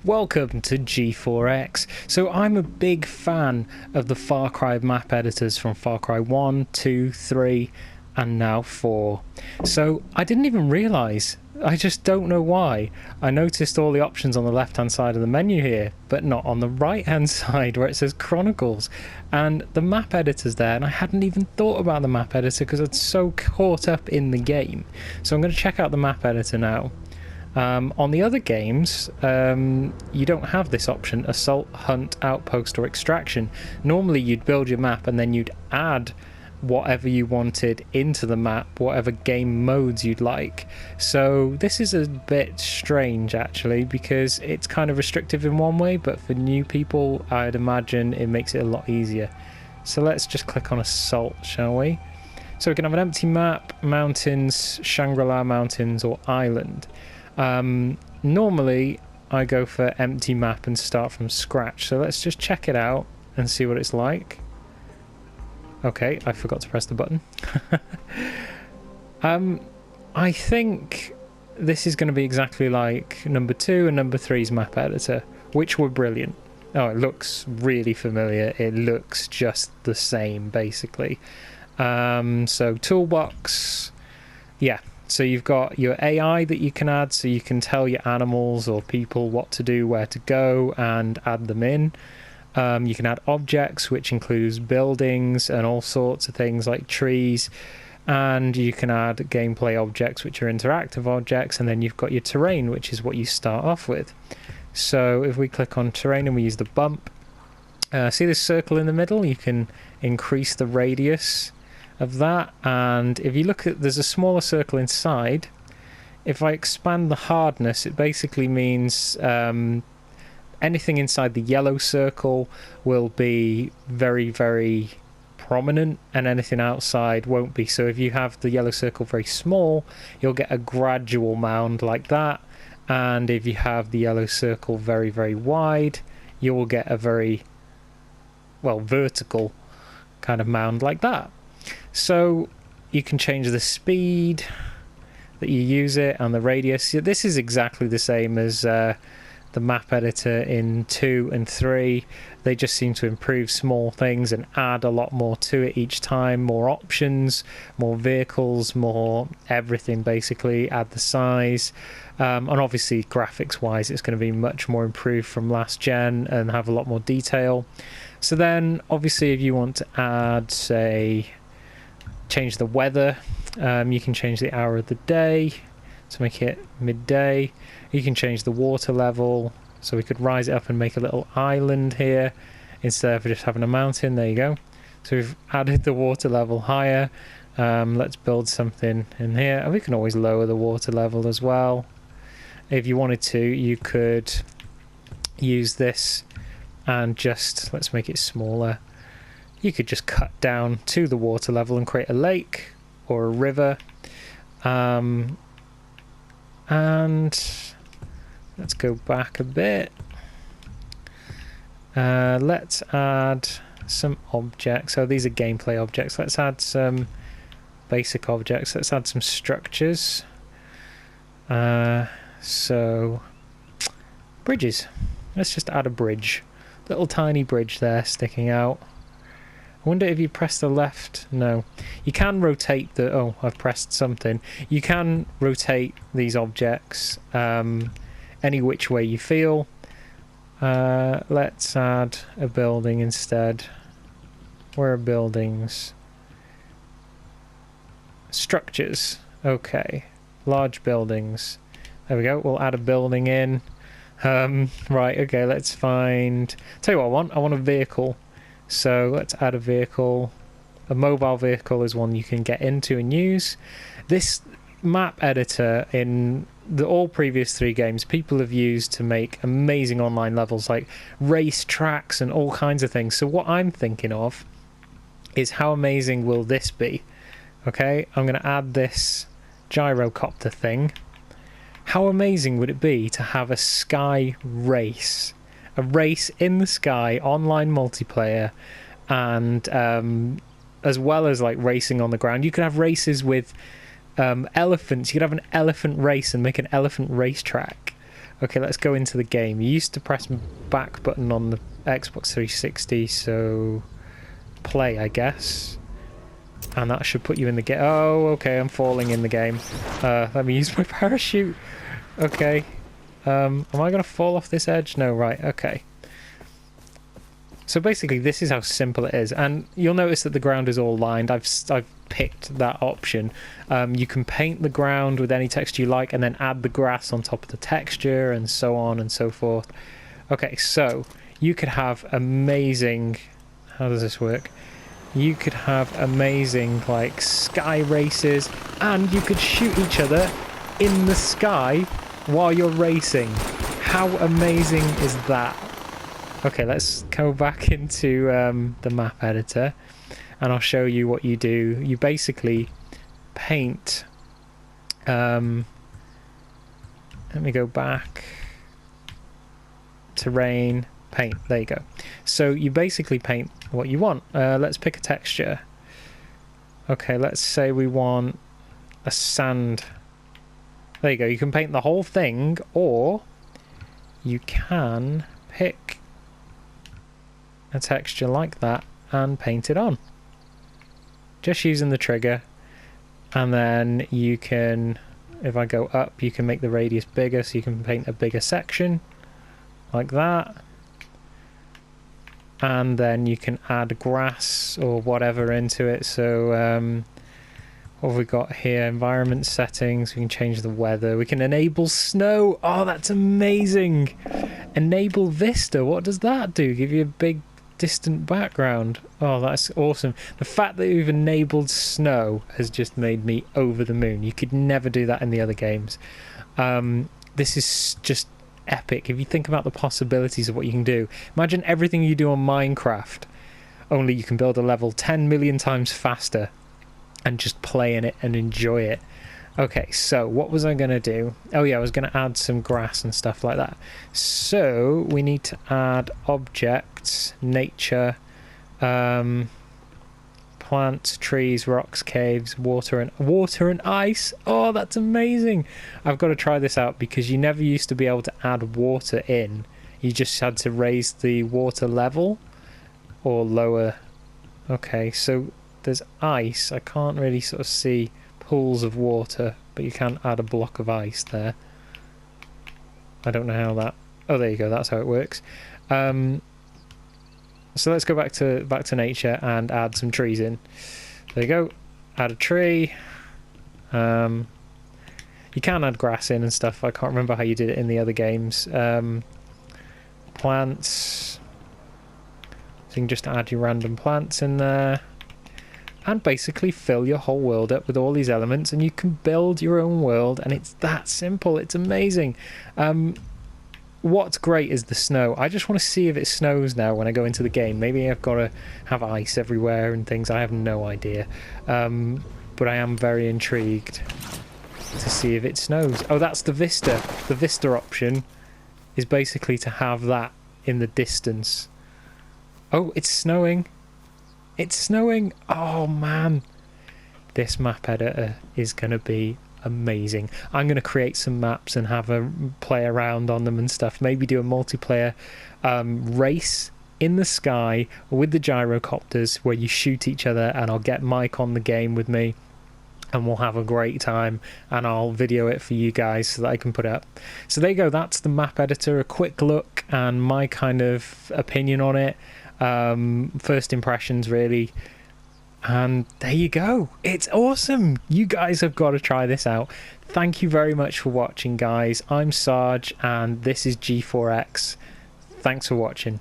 Welcome to G4X. So I'm a big fan of the Far Cry map editors from Far Cry 1, 2, 3 and now 4. So I didn't even realise, I just don't know why, I noticed all the options on the left hand side of the menu here, but not on the right hand side where it says Chronicles. And the map editor's there, and I hadn't even thought about the map editor because I'd so caught up in the game. So I'm going to check out the map editor now. On the other games, you don't have this option, assault, hunt, outpost or extraction. Normally you'd build your map and then you'd add whatever you wanted into the map, whatever game modes you'd like. So this is a bit strange actually, because it's kind of restrictive in one way, but for new people I'd imagine it makes it a lot easier. So let's just click on assault, shall we? So we can have an empty map, mountains, Shangri-La Mountains or island. Normally I go for empty map and start from scratch, so let's just check it out and see what it's like. Okay, I forgot to press the button. I think this is going to be exactly like number 2 and number 3's map editor, which were brilliant. Oh, it looks really familiar. It looks just the same basically. So toolbox, yeah. So you've got your AI that you can add, so you can tell your animals or people what to do, where to go, and add them in. You can add objects, which includes buildings and all sorts of things like trees. And you can add gameplay objects, which are interactive objects. And then you've got your terrain, which is what you start off with. So if we click on terrain and we use the bump, see this circle in the middle? You can increase the radius of that, and if you look at, there's a smaller circle inside. If I expand the hardness, it basically means anything inside the yellow circle will be very, very prominent, and anything outside won't be. So if you have the yellow circle very small, you'll get a gradual mound like that, and if you have the yellow circle very, very wide, you will get a very, well, vertical kind of mound like that. So you can change the speed that you use it and the radius. This is exactly the same as the map editor in 2 and 3. They just seem to improve small things and add a lot more to it each time. More options, more vehicles, more everything basically. Add the size. And obviously graphics wise it's going to be much more improved from last gen and have a lot more detail. So then obviously if you want to add, say, change the weather, you can change the hour of the day to make it midday. You can change the water level, so we could rise it up and make a little island here instead of just having a mountain. There you go. So we've added the water level higher. Let's build something in here, and we can always lower the water level as well. If you wanted to, you could use this and just, let's make it smaller. You could just cut down to the water level and create a lake or a river. And let's go back a bit. Let's add some objects. So these are gameplay objects. Let's add some basic objects. Let's add some structures. So bridges. Let's just add a bridge. Little tiny bridge there sticking out. I wonder if you press the left. No, you can rotate the, oh, I've pressed something. You can rotate these objects any which way you feel. Let's add a building instead. Where are buildings? Structures. Okay, large buildings. There we go. We'll add a building in. Right, okay, let's find, tell you what I want. I want a vehicle. So let's add a vehicle. A mobile vehicle is one you can get into and use. This map editor in all previous 3 games people have used to make amazing online levels like race tracks and all kinds of things. So what I'm thinking of is how amazing will this be? Okay, I'm going to add this gyrocopter thing. How amazing would it be to have a sky race? A race in the sky, online multiplayer, and as well as like racing on the ground. You could have races with elephants. You could have an elephant race and make an elephant racetrack. Okay, let's go into the game. You used to press back button on the Xbox 360, so play, I guess. And that should put you in the game. Oh, okay, I'm falling in the game. Let me use my parachute. Okay. Am I going to fall off this edge? No, right, okay. So basically, this is how simple it is. And you'll notice that the ground is all lined. I've picked that option. You can paint the ground with any texture you like and then add the grass on top of the texture and so on and so forth. Okay, so you could have amazing... How does this work? You could have amazing, like, sky races, and you could shoot each other in the sky while you're racing. How amazing is that? Okay, let's go back into the map editor, and I'll show you what you do. You basically paint... let me go back. Terrain, paint. There you go. So you basically paint what you want. Let's pick a texture. Okay, let's say we want a sand. There you go. You can paint the whole thing, or you can pick a texture like that and paint it on. Just using the trigger. And then you can, if I go up, you can make the radius bigger, so you can paint a bigger section like that. And then you can add grass or whatever into it. So what have we got here? Environment settings. We can change the weather. We can enable snow. Oh, that's amazing. Enable vista. What does that do? Give you a big distant background. Oh, that's awesome. The fact that you've enabled snow has just made me over the moon. You could never do that in the other games. This is just epic. If you think about the possibilities of what you can do, imagine everything you do on Minecraft, only you can build a level 10 million times faster and just play in it and enjoy it. Okay, so what was I going to do? Oh yeah, I was going to add some grass and stuff like that. So we need to add objects, nature, plants, trees, rocks, caves, water and ice. Oh, that's amazing. I've got to try this out because you never used to be able to add water in. You just had to raise the water level or lower. Okay, so there's ice. I can't really sort of see pools of water, but you can add a block of ice there. I don't know how that... Oh, there you go. That's how it works. So let's go back to nature and add some trees in. There you go. Add a tree. You can add grass in and stuff. I can't remember how you did it in the other games. Plants. So you can just add your random plants in there. And basically fill your whole world up with all these elements, and you can build your own world, and it's that simple. It's amazing. What's great is the snow. I just want to see if it snows now when I go into the game. Maybe I've got to have ice everywhere and things. I have no idea. But I am very intrigued to see if it snows. Oh, that's the vista. The vista option is basically to have that in the distance. Oh, it's snowing. It's snowing. Oh, man. This map editor is going to be amazing. I'm going to create some maps and have a play around on them and stuff. Maybe do a multiplayer race in the sky with the gyrocopters where you shoot each other, and I'll get Mike on the game with me and we'll have a great time, and I'll video it for you guys so that I can put it up. So there you go. That's the map editor, a quick look and my kind of opinion on it. First impressions, really. And there you go. It's awesome. You guys have got to try this out. Thank you very much for watching, guys. I'm Sarge, and this is G4X. Thanks for watching.